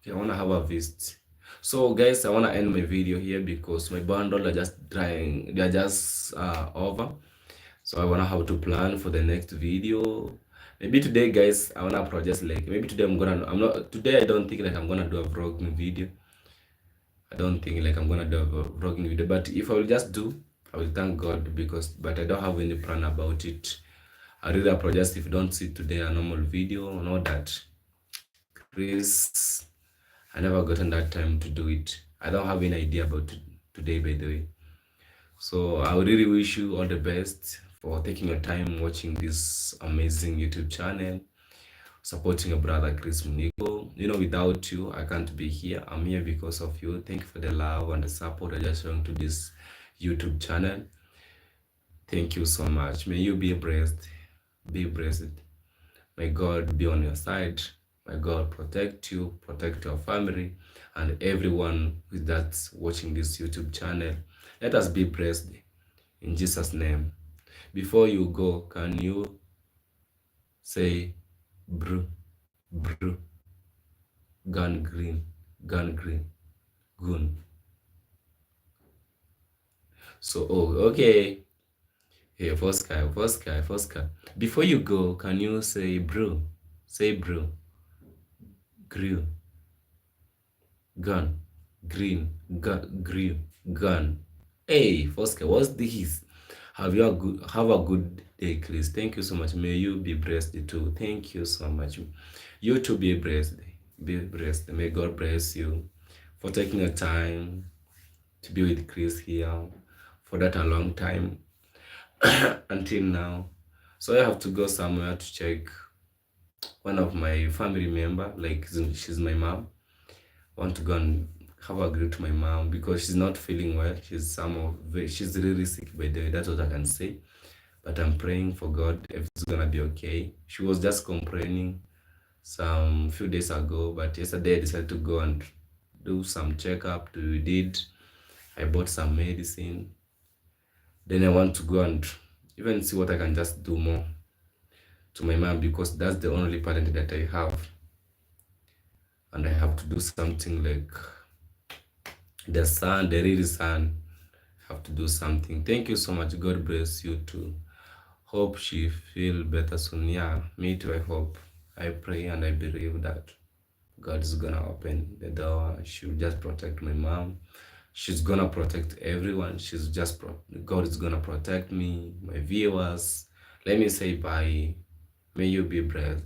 Okay, I want to have a visit. So guys, I want to end my video here because my bundle are just trying, they are just over. So I want to have to plan for the next video. Maybe today, guys, I wanna project like maybe today I'm not today. I don't think like I'm gonna do a vlogging video. I don't think like I'm gonna do a vlogging video. But if I will just do, I will thank God because. But I don't have any plan about it. I really apologize if you don't see today a normal video. Know that, Chris, I never gotten that time to do it. I don't have any idea about today, by the way. So I really wish you all the best for taking your time watching this amazing YouTube channel, supporting your brother Chris Muniko. You know, without you, I can't be here. I'm here because of you. Thank you for the love and the support that you're showing to this YouTube channel. Thank you so much. May you be blessed. Be blessed. May God be on your side. May God protect you, protect your family, and everyone that's watching this YouTube channel. Let us be blessed in Jesus' name. Before you go, can you say bru, bru, gun green, goon? So, oh, okay. Here, first guy. Before you go, can you say bro? Say bro, grill, gun, green, grill, gun. Hey, first guy, what's this? Have a good day, Chris. Thank you so much. May you be blessed too. Thank you so much. You too be blessed. Be blessed. May God bless you for taking the time to be with Chris here for that a long time until now. So I have to go somewhere to check one of my family member, like she's my mom. I want to go and have a greet to my mom because she's not feeling well. She's really sick by the way. That's what I can say. But I'm praying for God if it's gonna be okay. She was just complaining some few days ago, but yesterday I decided to go and do some checkup. We did. I bought some medicine. Then I want to go and even see what I can just do more to my mom because that's the only parent that I have, and I have to do something like the real son. Have to do something. Thank you so much. God bless you too. Hope she feel better soon. Yeah, me too. I hope. I pray and I believe that God is gonna open the door. She'll just protect my mom. She's gonna protect everyone. God is gonna protect me, my viewers. Let me say bye. May you be blessed.